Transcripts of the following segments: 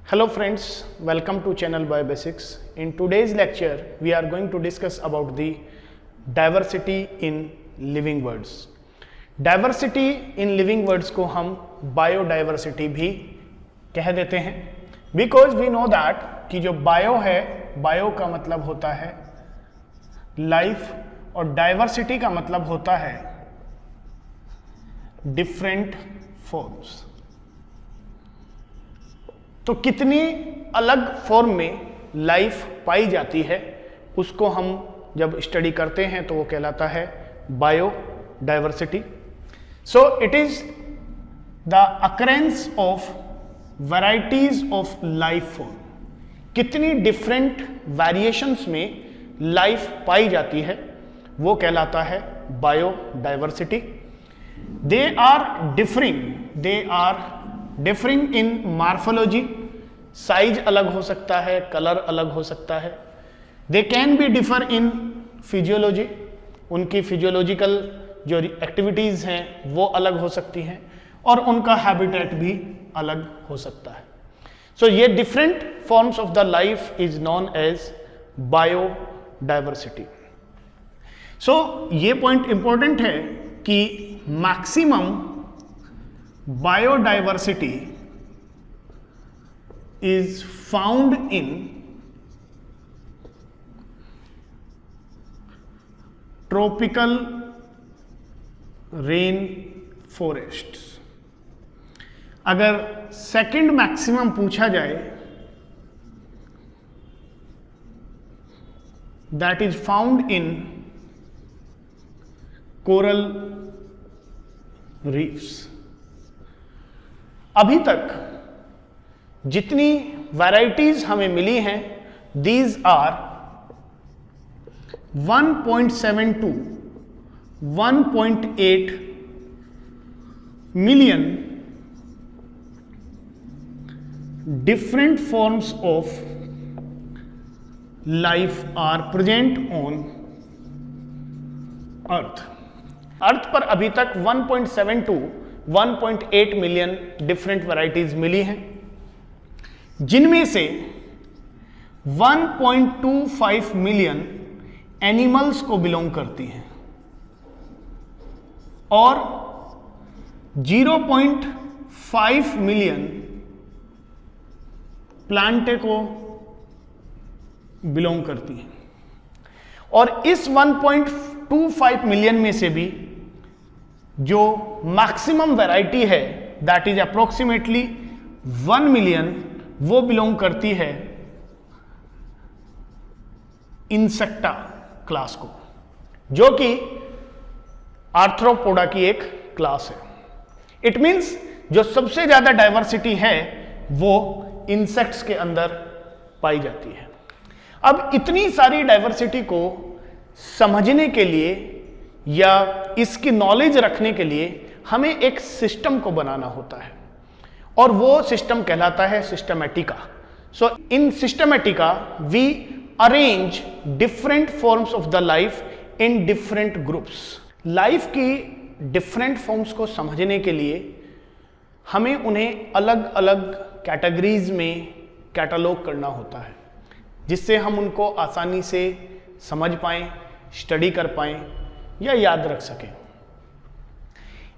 Hello friends, welcome to channel Biobasics. In today's lecture, we are going to discuss about the diversity in living words. Diversity in living words को हम biodiversity भी कह देते हैं because we know that कि जो bio है, bio का मतलब होता है life और diversity का मतलब होता है different forms. तो कितनी अलग फॉर्म में लाइफ पाई जाती है उसको हम जब स्टडी करते हैं तो वो कहलाता है biodiversity. So it is the occurrence of varieties of life form. कितनी डिफरेंट वेरिएशंस में लाइफ पाई जाती है वो कहलाता है biodiversity. They are differing in morphology. Size अलग हो सकता है, कलर अलग हो सकता है. They can be differ in physiology. उनकी फिजियोलॉजिकल जो एक्टिविटीज़ हैं वो अलग हो सकती हैं और उनका हैबिटेट भी अलग हो सकता है. सो ये different forms of the life is known as biodiversity. So ये पॉइंट इंपॉर्टेंट है कि maximum biodiversity is found in tropical rain forests. अगर सेकंड मैक्सिमम पूछा जाए that is found in coral reefs. अभी तक जितनी वैराइटीज हमें मिली हैं these are 1.7 to 1.8 million different forms of life are present on earth. Earth पर अभी तक 1.7 to 1.8 मिलियन डिफरेंट वैराइटीज मिली हैं जिनमें से 1.25 मिलियन एनिमल्स को बिलोंग करती हैं और 0.5 मिलियन प्लांटे को बिलोंग करती हैं. और इस 1.25 मिलियन में से भी जो मैक्सिमम वैरायटी है दैट इज अप्रोक्सीमेटली 1 मिलियन वो बिलोंग करती है इंसेक्टा क्लास को, जो कि आर्थ्रोपोडा की एक क्लास है. इट मींस जो सबसे ज्यादा डाइवर्सिटी है वो इंसेक्ट्स के अंदर पाई जाती है. अब इतनी सारी डाइवर्सिटी को समझने के लिए या इसकी नॉलेज रखने के लिए हमें एक सिस्टम को बनाना होता है और वो सिस्टम कहलाता है systematica. So in systematica we arrange different forms of the life in different groups. Life की डिफरेंट फॉर्म्स को समझने के लिए हमें उन्हें अलग अलग कैटेगरीज में कैटलॉग करना होता है जिससे हम उनको आसानी से समझ पाएं, स्टडी कर पाएं या याद रख सकें.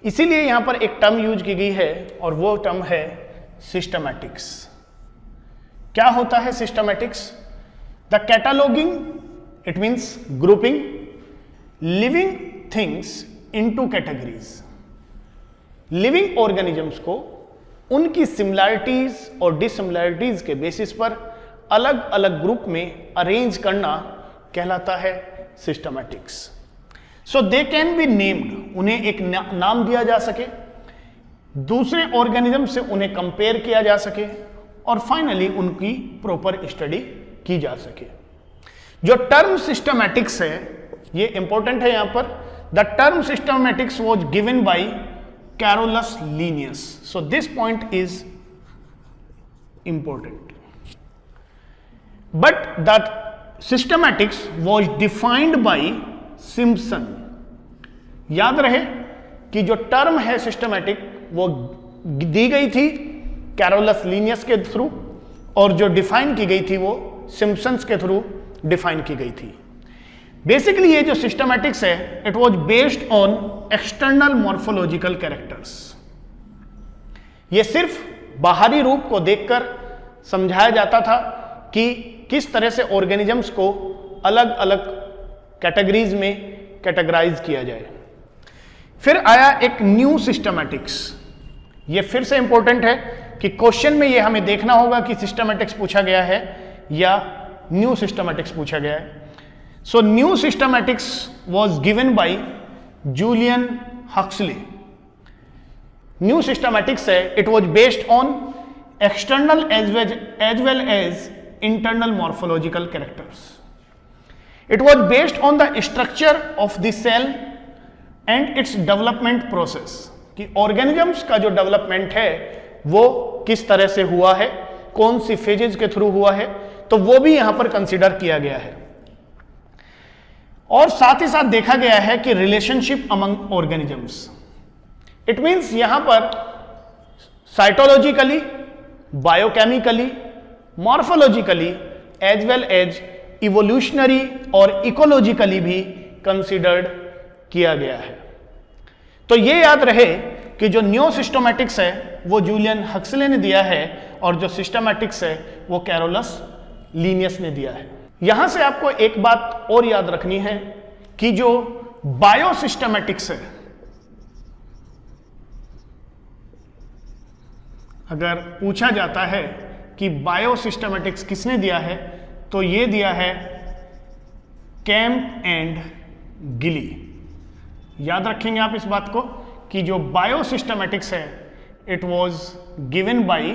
इसीलिए यहां पर एक टर्म यूज की गई है और वो टर्म है सिस्टमैटिक्स. क्या होता है systematics? The cataloguing, it means grouping living things into categories. Living organisms को उनकी सिमिलैरिटीज और डिसिमिलैरिटीज के बेसिस पर अलग अलग ग्रुप में अरेंज करना कहलाता है systematics. So they can be named. उन्हें एक नाम दिया जा सके, दूसरे ऑर्गेनिज्म से उन्हें कंपेयर किया जा सके और फाइनली उनकी प्रॉपर स्टडी की जा सके. जो टर्म सिस्टमैटिक्स है ये इंपॉर्टेंट है. यहां पर the term systematics was given by Carolus Linnaeus. So this point is important. But the systematics was defined by Simpson. याद रहे कि जो टर्म है सिस्टमैटिक वो दी गई थी कैरोलस लीनियस के थ्रू और जो डिफाइन की गई थी वो सिम्पसन्स के थ्रू डिफाइन की गई थी। बेसिकली ये जो सिस्टमैटिक्स है it was based on external morphological characters. ये सिर्फ बाहरी रूप को देखकर समझाया जाता था कि किस तरह से ऑर्गेनिजम्स को अलग अलग कैटेगरीज में कैटेगराइज किया जाए। फिर आया एक न्यू सिस्टमैटिक्स। ये फिर से इंपॉर्टेंट है कि क्वेश्चन में ये हमें देखना होगा कि सिस्टमैटिक्स पूछा गया है या न्यू सिस्टमैटिक्स पूछा गया है। So new systematics was given by Julian Huxley. New systematics है it was based on external as well as internal morphological characters. It was based on the structure of the cell and its development process, कि organisms का जो development है वो किस तरह से हुआ है, कौन सी फेजेस के थ्रू हुआ है, तो वो भी यहां पर कंसीडर किया गया है। और साथ ही साथ देखा गया है कि relationship among organisms, it means यहां पर cytologically, biochemically, morphologically as well as evolutionary और इकोलॉजिकली भी कंसीडर्ड किया गया है। तो ये याद रहे कि जो न्यू सिस्टमैटिक्स है वो जूलियन हक्सले ने दिया है और जो सिस्टमैटिक्स है वो कैरोलस लीनियस ने दिया है। यहां से आपको एक बात और याद रखनी है कि जो बायोसिस्टमैटिक्स है, अगर पूछा जाता है कि बायोसिस्टमैटिक्स किसने दिया है तो ये दिया है कैम्प एंड गिली। याद रखेंगे आप इस बात को कि जो बायोसिस्टमैटिक्स है it was given by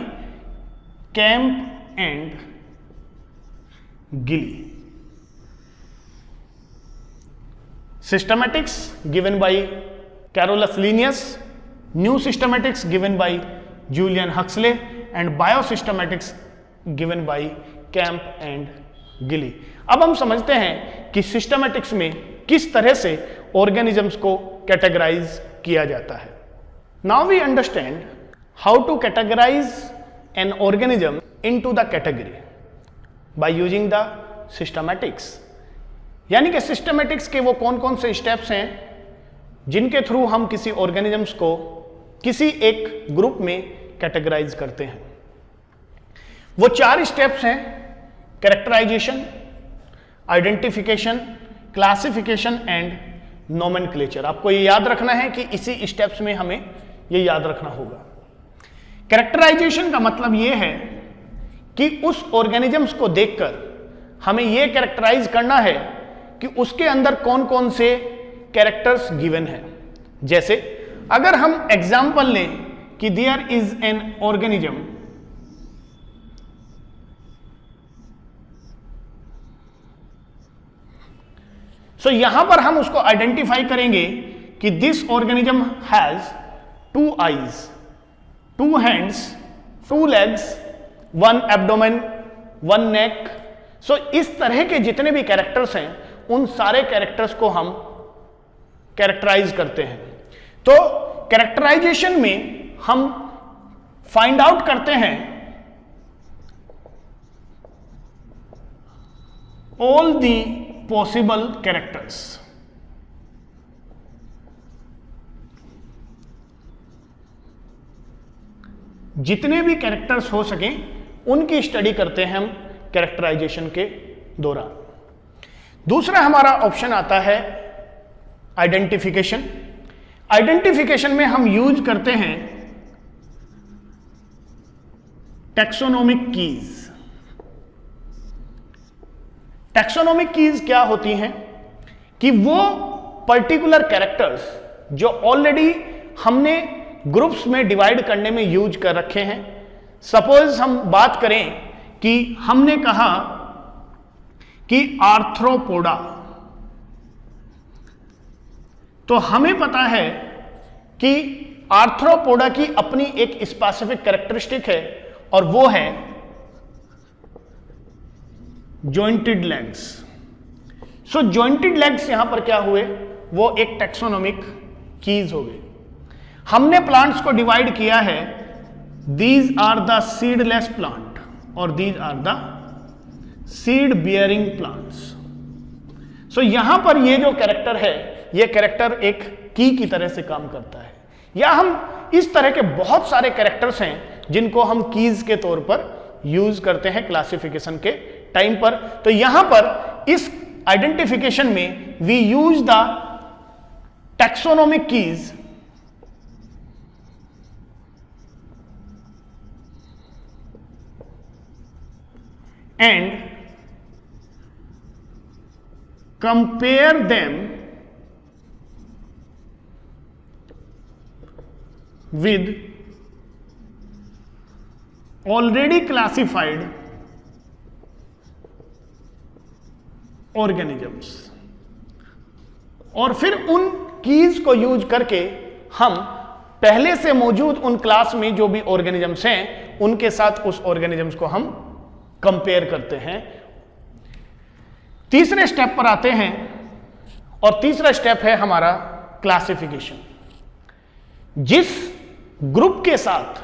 Camp and Gilly. Systematics given by Carolus Linnaeus, new systematics given by Julian Huxley and biosystematics given by Camp and Gilly. अब हम समझते हैं कि सिस्टमैटिक्स में किस तरह से ऑर्गेनिजम्स को कैटेगराइज किया जाता है। Now we understand how to categorise an organism into the category by using the systematics. यानी कि सिस्टमैटिक्स के वो कौन कौन से स्टेप्स हैं जिनके थ्रू हम किसी ऑर्गेनिजम्स को किसी एक ग्रुप में कैटेगराइज करते हैं। वो 4 स्टेप्स हैं: characterisation, identification, classification and nomenclature. आपको ये याद रखना है कि इसी स्टेप्स में हमें ये याद रखना होगा। कैरेक्टराइजेशन का मतलब ये है कि उस ऑर्गेनिजम्स को देखकर हमें ये कैरेक्टराइज करना है कि उसके अंदर कौन कौन से कैरेक्टर्स गिवन है। जैसे अगर हम एग्जाम्पल लें कि there is an organism so यहां पर हम उसको आइडेंटिफाई करेंगे कि this organism has 2 eyes, 2 hands, 2 legs, 1 abdomen, 1 neck. So इस तरह के जितने भी कैरेक्टर्स हैं उन सारे कैरेक्टर्स को हम कैरेक्टराइज करते हैं। तो कैरेक्टराइजेशन में हम फाइंड आउट करते हैं ऑल दी पॉसिबल कैरेक्टर्स। जितने भी कैरेक्टर्स हो सके उनकी स्टडी करते हैं हम कैरेक्टराइजेशन के दौरान। दूसरा हमारा ऑप्शन आता है आइडेंटिफिकेशन। आइडेंटिफिकेशन में हम यूज करते हैं टैक्सोनोमिक कीज। टैक्सोनोमिक कीज क्या होती हैं कि वो पर्टिकुलर कैरेक्टर्स जो ऑलरेडी हमने ग्रुप्स में डिवाइड करने में यूज कर रखे हैं। सपोज हम बात करें कि हमने कहा कि आर्थ्रोपोडा, तो हमें पता है कि आर्थ्रोपोडा की अपनी एक स्पेसिफिक कैरेक्टरिस्टिक है और वो है जॉइंटेड लेग्स। सो जॉइंटेड लेग्स यहां पर क्या हुए, वो एक टैक्सोनोमिक कीज हो गए। हमने प्लांट्स को डिवाइड किया है, these are the seedless plant. और these are the seed bearing plants. So यहां पर ये जो कैरेक्टर है, ये कैरेक्टर एक की तरह से काम करता है, या हम इस तरह के बहुत सारे कैरेक्टर्स हैं जिनको हम कीज के तौर पर यूज करते हैं क्लासिफिकेशन के टाइम पर। तो यहां पर इस आइडेंटिफिकेशन में we use the taxonomic keys and compare them with already classified organisms, और फिर उन कीज को यूज करके हम पहले से मौजूद उन क्लास में जो भी ऑर्गेनिजम्स हैं उनके साथ उस ऑर्गेनिजम्स को हम कंपेयर करते हैं। तीसरे स्टेप पर आते हैं, और तीसरा स्टेप है हमारा क्लासिफिकेशन। जिस ग्रुप के साथ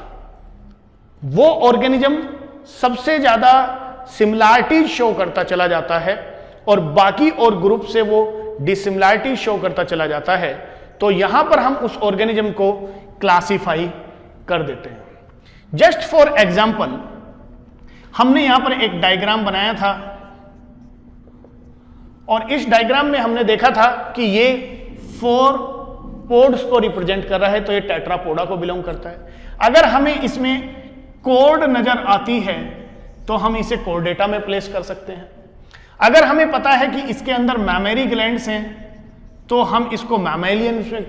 वो ऑर्गेनिज्म सबसे ज्यादा सिमिलैरिटी शो करता चला जाता है और बाकी और ग्रुप से वो डिसिमिलैरिटी शो करता चला जाता है, तो यहां पर हम उस ऑर्गेनिज्म को क्लासिफाई कर देते हैं। जस्ट फॉर एग्जांपल, हमने यहां पर एक डायग्राम बनाया था और इस डायग्राम में हमने देखा था कि ये 4 पोड्स को रिप्रेजेंट कर रहा है, तो ये टेट्रापोडा को बिलोंग करता है। अगर हमें इसमें कोड नजर आती है तो हम इसे कोर्डेटा में प्लेस कर सकते हैं। अगर हमें पता है कि इसके अंदर मैमेरी ग्लैंड्स हैं तो हम इसको मैमेलियन में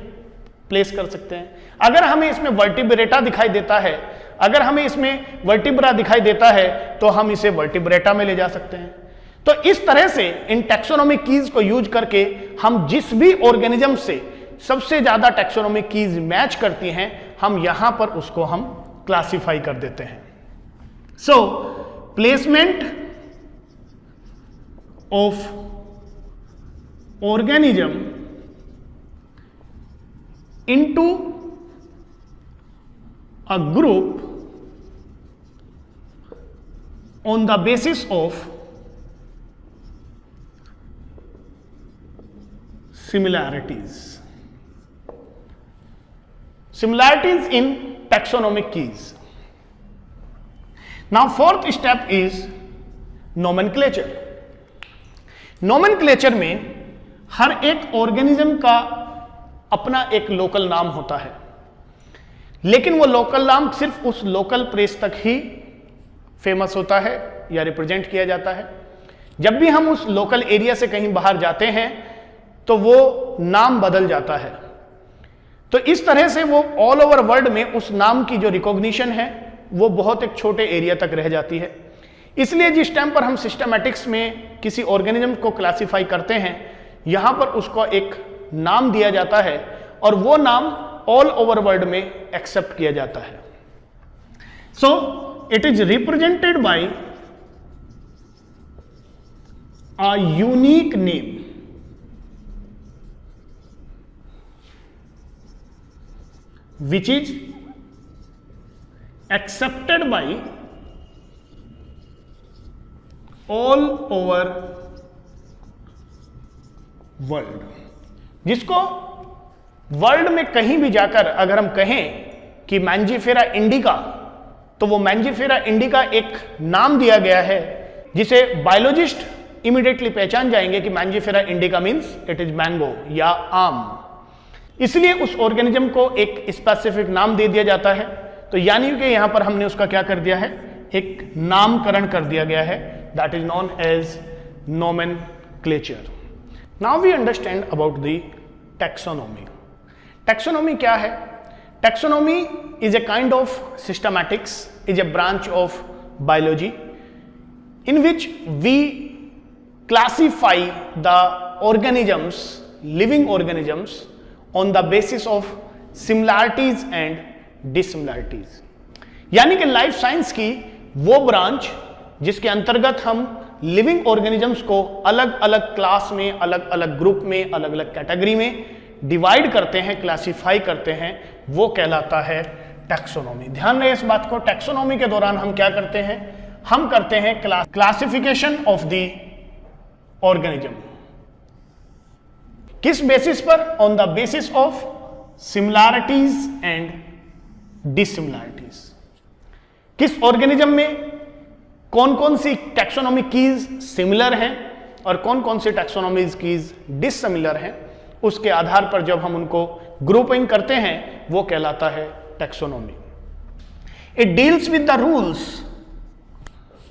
प्लेस कर सकते हैं। अगर हमें इसमें वर्टिब्रेटा दिखाई देता है, अगर हमें इसमें वर्टिब्रा दिखाई देता है तो हम इसे वर्टिब्रेटा में ले जा सकते हैं। तो इस तरह से इन टैक्सोनॉमिक कीज को यूज करके हम जिस भी ऑर्गेनिज्म से सबसे ज्यादा टैक्सोनॉमिक कीज मैच करती हैं, हम यहां पर उसको हम क्लासिफाई कर देते हैं। So placement of organism into a group on the basis of similarities. Similarities in taxonomic keys. Now fourth step is nomenclature. Nomenclature में हर एक ऑर्गेनिज्म का अपना एक लोकल नाम होता है, लेकिन वो लोकल नाम सिर्फ उस लोकल प्लेस तक ही फेमस होता है या रिप्रेजेंट किया जाता है। जब भी हम उस लोकल एरिया से कहीं बाहर जाते हैं तो वो नाम बदल जाता है। तो इस तरह से वो ऑल ओवर वर्ल्ड में उस नाम की जो रिकॉग्निशन है वो बहुत एक छोटे एरिया तक रह जाती है। इसलिए जिस टाइम पर हम सिस्टमैटिक्स में किसी ऑर्गेनिज्म को क्लासिफाई करते हैं, यहां पर उसको एक नाम दिया जाता है और वो नाम ऑल ओवर वर्ल्ड में एक्सेप्ट किया जाता है। सो it is represented by a unique name which is accepted by all over world, जिसको वर्ल्ड में कहीं भी जाकर अगर हम कहें कि मैंजीफेरा इंडिका, तो वो मैंजीफेरा इंडिका एक नाम दिया गया है जिसे बायोलॉजिस्ट इमीडिएटली पहचान जाएंगे कि Mangifera indica means it is mango या आम। इसलिए उस ऑर्गेनिज्म को एक स्पेसिफिक नाम दे दिया जाता है। तो यानी कि यहां पर हमने उसका क्या कर दिया है, एक नामकरण कर दिया गया है, that is known as nomenclature. Now we understand about the taxonomy. Taxonomy क्या है? Taxonomy is a kind of systematics, is a branch of biology in which we classify the organisms, living organisms, on the basis of similarities and dissimilarities. यानी कि life science की वो branch जिसके अंतर्गत हम living organisms को अलग अलग क्लास में, अलग अलग ग्रुप में, अलग अलग कैटेगरी में डिवाइड करते हैं, क्लासिफाई करते हैं, वो कहलाता है टैक्सोनॉमी। ध्यान रहे इस बात को, टैक्सोनॉमी के दौरान हम क्या करते हैं, हम करते हैं क्लासिफिकेशन ऑफ द ऑर्गेनिज्म। किस बेसिस पर? On the basis of similarities and dissimilarities. किस ऑर्गेनिज्म में कौन कौन सी टैक्सोनॉमिक कीज सिमिलर हैं और कौन कौन सी टैक्सोनॉमिक कीज डिसिमिलर हैं, उसके आधार पर जब हम उनको ग्रुपिंग करते हैं वो कहलाता है taxonomy. It deals with the rules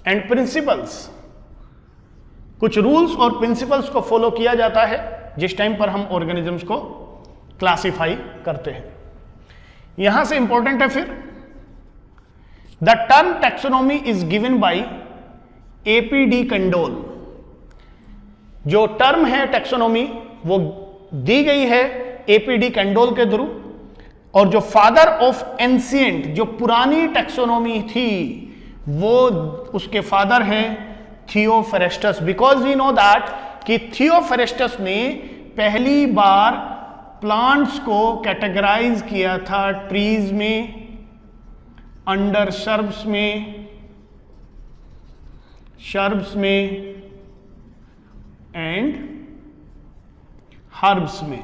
and principles. कुछ रूल्स और प्रिंसिपल्स को फॉलो किया जाता है जिस टाइम पर हम ऑर्गेनिजम्स को क्लासिफाई करते हैं। यहां से इंपॉर्टेंट है फिर, the term taxonomy is given by APD condole. जो टर्म है टैक्सोनॉमी वो दी गई है एपीडी कंडोल के थ्रू, और जो फादर ऑफ एंशिएंट, जो पुरानी टैक्सोनॉमी थी, वो उसके फादर हैं थियोफरेस्टस। बिकॉज वी नो दैट कि थियोफरेस्टस ने पहली बार प्लांट्स को कैटेगराइज किया था ट्रीज में, अंडर शर्ब्स में एंड हर्ब्स में।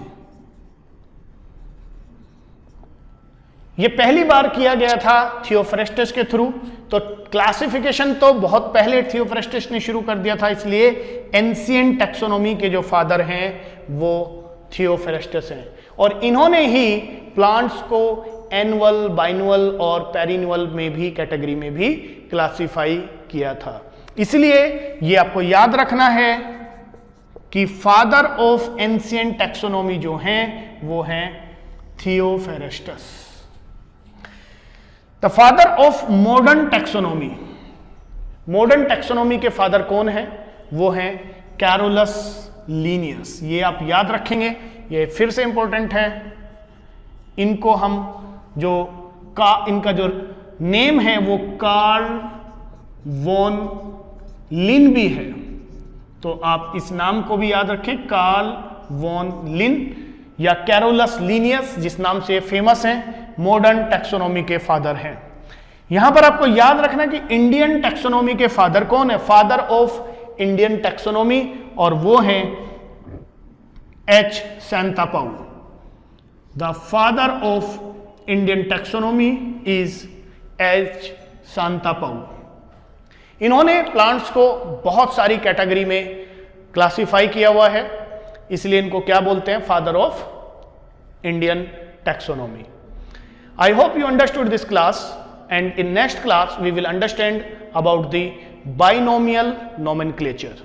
यह पहली बार किया गया था थियोफरेस्टस के थ्रू। तो क्लासिफिकेशन तो बहुत पहले थियोफरेस्टस ने शुरू कर दिया था, इसलिए एंशिएंट टैक्सोनॉमी के जो फादर हैं वो थियोफरेस्टस हैं, और इन्होंने ही प्लांट्स को एनुअल, बाइनुअल और पेरिनुअल में भी कैटेगरी में भी क्लासिफाई किया था। इसलिए ये आपको याद रखना है कि फादर ऑफ एंशिएंट टैक्सोनॉमी जो हैं वो हैं Theophrastus. The father of modern taxonomy, modern taxonomy के फादर कौन है? वो हैं कैरोलस लीनियस। ये आप याद रखेंगे, ये फिर से इंपॉर्टेंट है। इनको हम इनका जो नेम है वो कार्ल वॉन लिन भी है, तो आप इस नाम को भी याद रखें, कार्ल वॉन लिन या कैरोलस लीनियस, जिस नाम से फेमस हैं, मॉडर्न टैक्सोनॉमी के फादर हैं। यहां पर आपको याद रखना कि इंडियन टैक्सोनॉमी के फादर कौन है? फादर ऑफ इंडियन टैक्सोनॉमी, और वो हैं H Santapau. The father of Indian taxonomy is H Santapau. इन्होंने प्लांट्स को बहुत सारी कैटेगरी में क्लासिफाई किया हुआ है, इसलिए इनको क्या बोलते हैं? Father of Indian taxonomy. I hope you understood this class, and in next class we will understand about the binomial nomenclature.